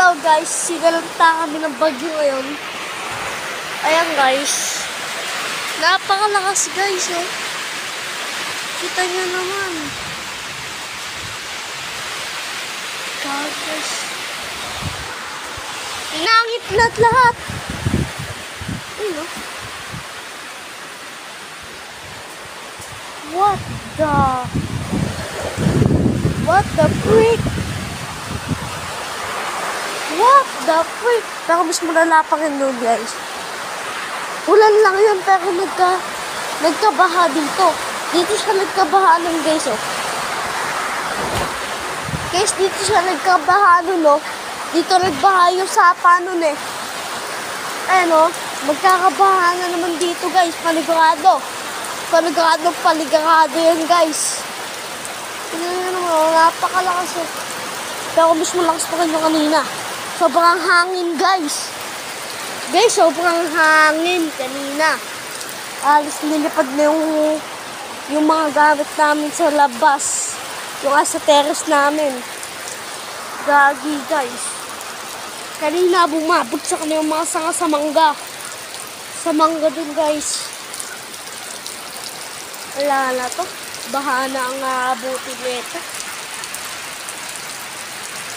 Hello guys, sinalanta kami ng bagyo ngayon. Ayan guys. Napakalakas guys oh. Kita nyo naman. Guys. Inangit lahat. Ayun oh. What the freak? What the freak? Pero mas malalapakin doon guys. Ulan lang yun pero nagkabaha dito. Dito siya nagkabaha nun guys oh. Guys, dito siya nagkabaha nun oh. Dito nagbaha yung sapa nun eh. Ayan oh. Magkakabaha na naman dito guys. Paligurado yan guys. Tingnan nyo naman oh. Napakalakas oh. Pero mas malakas pa kayo kanina. Sobrang hangin guys. Guys, sobrang hangin kanina. Alis nilipad na yung mga gamit namin sa labas. Yung sa terrace namin. Gagi guys. Kanina bumabagsak na yung mga sanga sa mangga. Sa mangga dun guys. Wala na to. Baha na ang aabutin nito.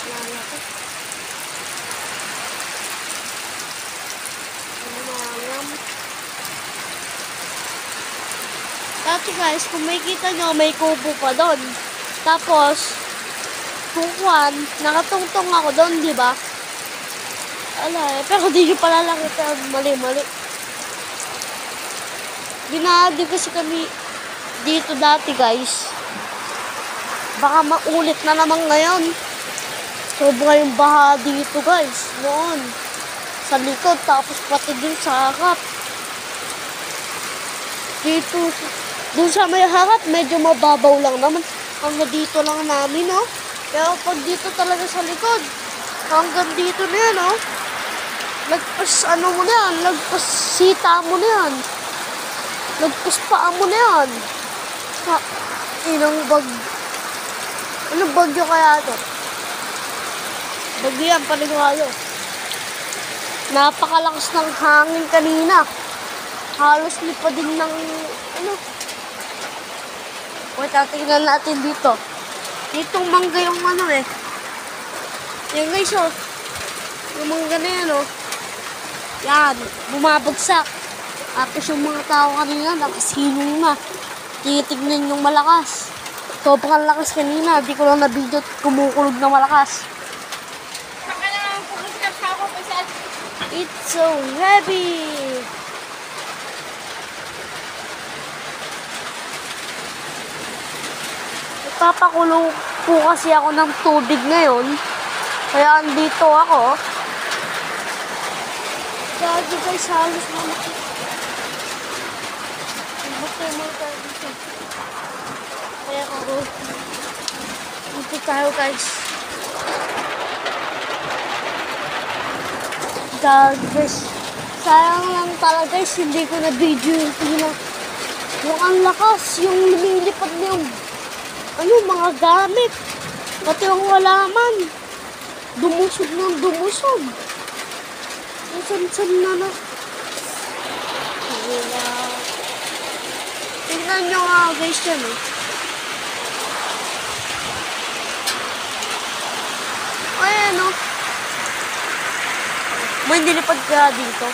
Wala na to. Dati guys, kung makikita nyo, may kubo pa doon. Tapos, tukuan, nakatungtong ako doon, di ba? Ala, pero di nyo pala lang ito, mali-mali. Binahadi kasi kami dito dati guys. Baka maulit na naman ngayon. Sobra yung baha dito guys, noon. Sa likod, tapos pati din sa harap. Dito, dun sa may harap, medyo mababaw lang naman. Hanggang dito lang namin, no? Pero pag dito talaga sa likod, hanggang dito na yan, no? Lagpas, ano mo na yan? Lagpas sita mo na yan. Lagpas paa mo na yan. Inang anong bagyo kaya ito? Bagyo yan, panigurado. Napakalakas ng hangin kanina. Halos lipa din ng ano. Wait, tingnan natin dito. Ditong mangga yung ano eh. Yan guys oh. Yung mangga na yan oh. Yan, bumabagsak. Tapos yung mga tao kanina, nakasilong na. Tinitignan yung malakas. Sobrang lakas kanina. Di ko lang na-video kumukulog na malakas. It's so heavy. Papakulo po kasi ako ng tubig ngayon. Kaya andito ako. Gagi guys, halos naman. Kaya ako. Dito tayo guys. Gagi guys. Sayang lang talaga guys, hindi ko na video yung tingnan. Yung ang lakas, yung lumilipad na yung mga gamit. Pati ang halaman. Dumusog ng dumusog. San na na. Tingnan nyo nga guys yan eh. Ayan o. May nilipad ka dito.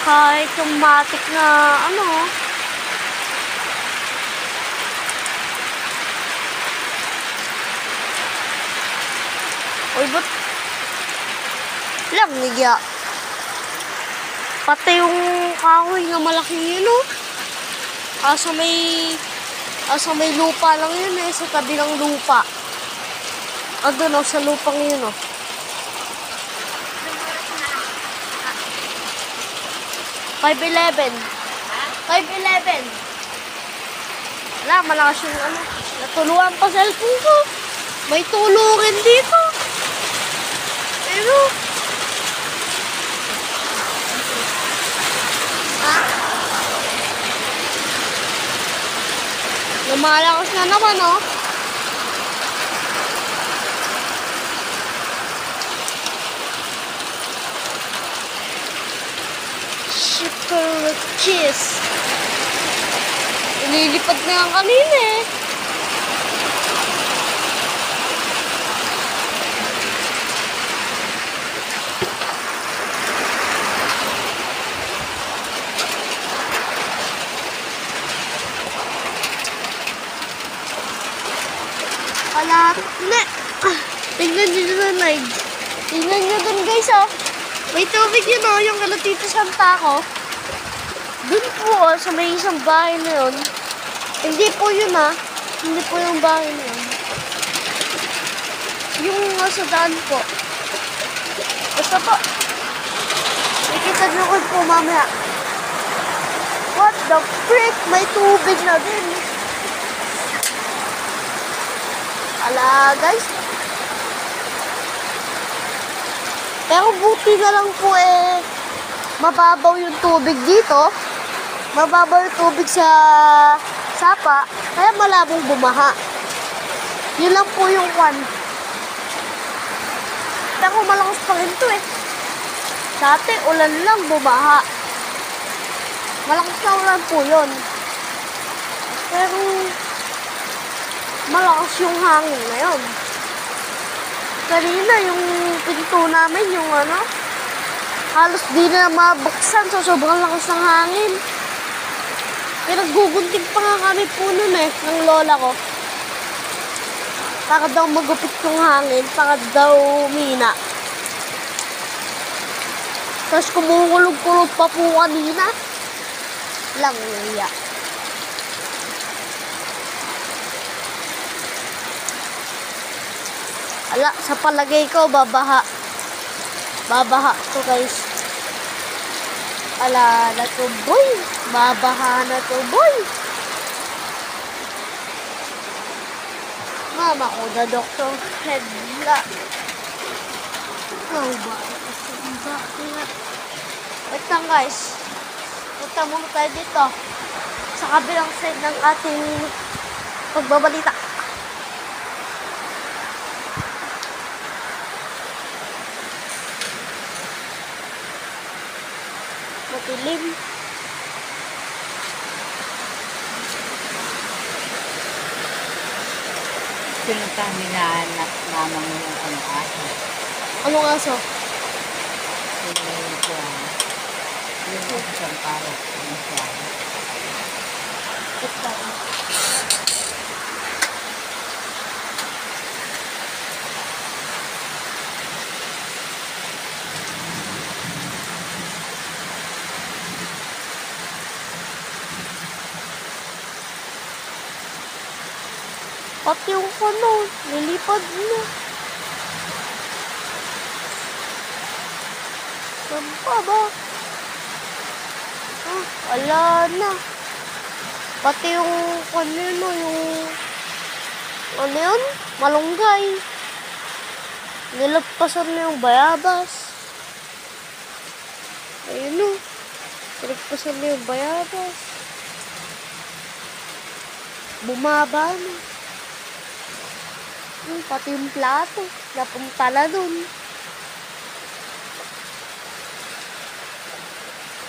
Kahit yung matik na ano. Uy, ba't? Lang, nigya. Pati yung kahoy na malaki yun, oh. Asa may lupa lang yun, eh. Sa tabi ng lupa. Doon, oh, sa lupang yun, oh. $5.11. Wala, malakas yung ano. Natuluan pa cellphone ko. May tulungin dito. Pero, lumalakas na naman, oh. Sugar cheese. Ililipad na yan kanina eh. Tingnan nyo dun, Nige. Tingnan nyo dun, guys, oh. May tubig yun, oh. Yung kala Tito Santa ko. Dun po, oh, sa may isang bahay na yun. Hindi po yun, ah. Hindi po yung bahay na yun. Yung sa daan po. Basta po. Nakita nyo ko po mamaya. What the frick? May tubig na din. Ala, guys. Pero buti na lang po eh, mababaw yung tubig dito. Mababaw yung tubig sa sapa, kaya malabong bumaha. Yun lang po yung one. Pero malakas pa rin to eh. Dati ulan lang, bumaha. Malakas na ulan po yun. Pero malakas yung hangin ngayon. Kanina yung pinto namin, yung ano, halos di na mabuksan so sobrang lakas ng hangin. Pinaggugunting pa nga kami po nun eh, ng lola ko. Para daw magupit yung hangin, para daw mina. Tapos kumukulog-kulog pa po kanina. Lang niya. Ala, sa palagay ko, babaha. Babaha to, guys. Ala, na to, boy. Babaha na to, boy. Mama ko na, Dr. Hedla. Oh, bakit? Wait lang, guys. Punta muna tayo dito. Sa kabilang side ng ating pagbabalita. Matilim. Pinunta hinahanap naman mo yung ano aso. Anong aso? Yung isang parok. Yung siya. Ito. Pati yung ano, nilipad na. Saan pa ba? Ah, wala na. Pati yung kanino, yung ano yun? Malunggay. Nilagpasan na yung bayabas. Ayun o. Nilagpasan na yung bayabas. Bumaba na. Pati yung plato, napunta na dun.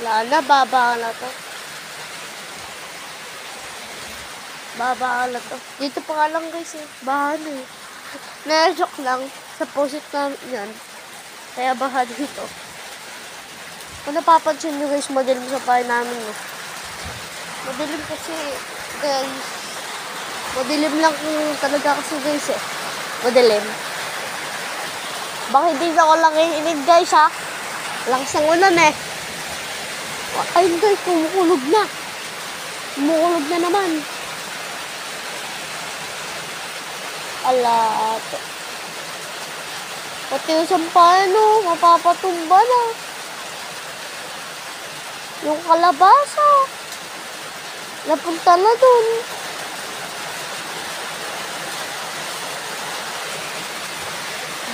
Wala na, baba na to. Baba na to. Dito pa nga lang guys eh, baha na eh. Na-joke lang, sa posit na yan. Kaya baha dito. Kung napapansin nyo guys, madilim sa bahay namin eh. Madilim kasi guys. Madilim lang talaga kasi guys eh. Madilim. Baka hindi na ako lang iinig guys ha. Lakas ng ulan eh. Ayun guys, kumukulog na. Kumukulog na naman. Ala. Pati yung sampano, mapapatumba na. Yung kalabasa. Napunta na dun.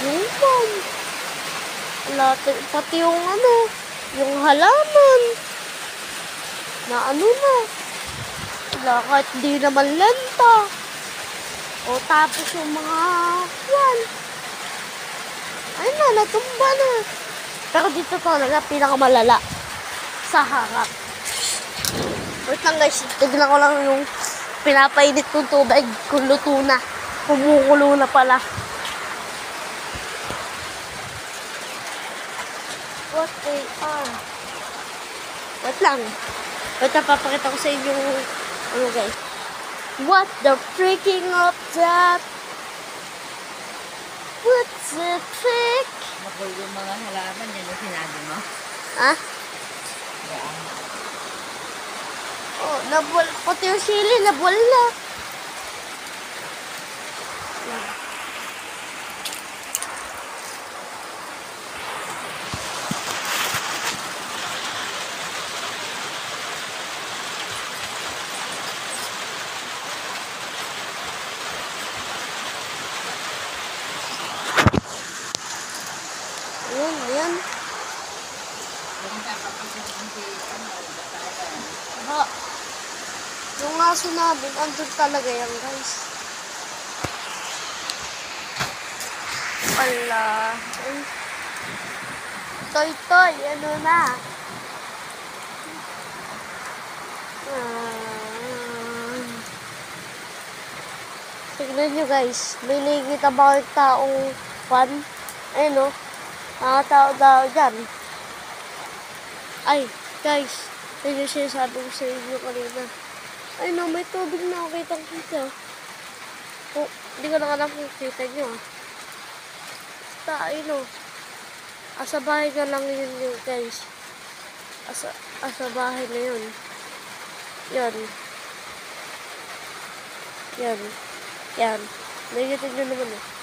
Yung pati yung ano, yung halaman. Na ano na. Wala, kahit di naman lenta. O tapos yung mga yan. Ayun na, natumba na. Pero dito talaga pinakamalala. sa harap. Wait lang guys, tignan ko lang yung pinapainit kong tubig kung luto na. Kumukulo na pala. What they are. Wait lang. Wait lang, papakita ko sa inyo ano guys. What the freaking of that? What's the trick? Makul yung mga halaman, yan yung sinabi mo. Ha? Yan. Oh, nabul. Pati yung sili, nabul na. Ayan, ayan. Ha. Yung aso namin, andun talaga yan, guys. Wala. Ay. Toy, toy. Ano na? Tignan nyo, guys. May nakikita ba yung taong fan? Ayun, no? Mga tao-tao dyan. Ay, guys. Yun yung sinasabi ko sa inyo kanina. Ay, no, may tubig na ako kitang-kita. Oh, hindi ko na alam kung kita nyo. Basta, ayun, no. Asa bahay na lang yun, guys. Asa bahay na yun. Yan. Yan. Yan. Nakikita nyo naman, eh.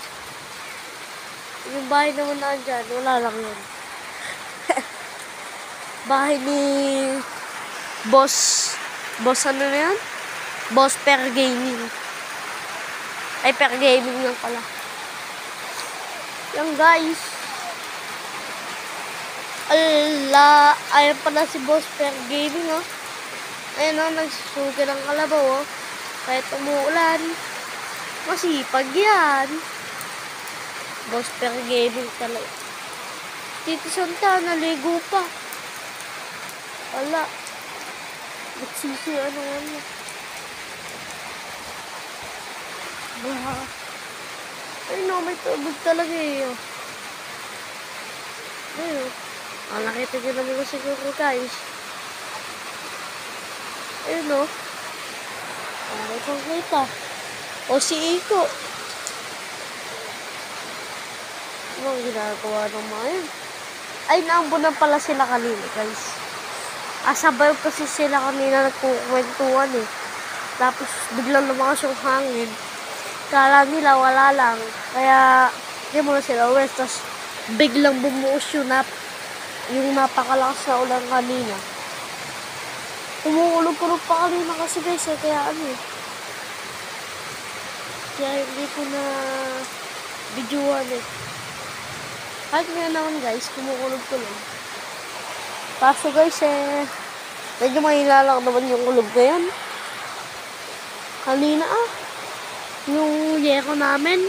Yung bahay naman na andyan, wala lang yun. Bahay ni Boss ano na yan? Boss Per Gaming. Ay, Per Gaming lang pala. Yan guys. Ala, ayan pala si Boss Per Gaming, oh. Ayan, oh, nagsusuga ng kalabaw, oh. Kahit umuulan. Masipag yan. Boss Per Gaming talaga. Tito Santa, naligo pa. Wala. Nagsisi, ano. Baha. Ay no, may tubig talaga eh. Oh. Ayun. Nakita nyo naman ko siguro guys. Ayun no. Kita. O si Iko. Anong ginagawa ng mga yun? Ay, naambunan pala sila kanina, guys. Sabay kasi sila kanina nagkukwentuhan eh. Tapos, biglang lumakas yung hangin. Kala nila, wala lang. Kaya, hindi mo na sila uwes. Tapos, biglang bumuos yung napakalakas na ulan kanina. Umuulog-ulog pa kanina kasi guys eh. Kaya ano eh. Kaya hindi ko na videoan eh. Kahit ngayon naman guys, kumukulog-kulog. Kaso guys eh, medyo mahina lang naman yung kulog na yan. Kanina yung yeko namin,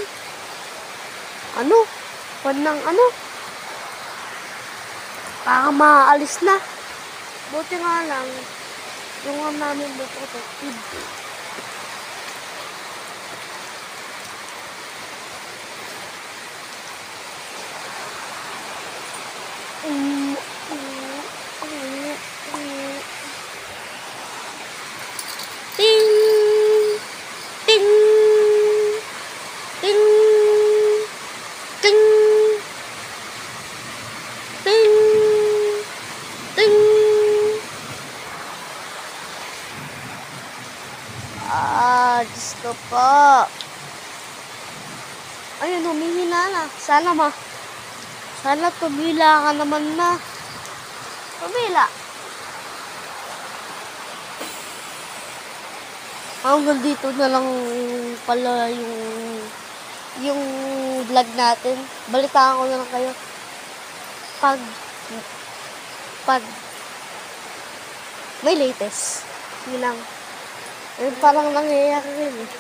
parang maaalis na. Buti nga lang, yung namin protected. Ting! Ting! Ting! Ting! Ting! Ting! Diyos ko po. Ayun, humihina na. Sana tumila ka naman na. Tumila. Hanggang dito na lang pala yung vlog natin. Balitaan ko na lang kayo. Pag may latest. Yun lang. Ayun, parang nangyayari rin eh.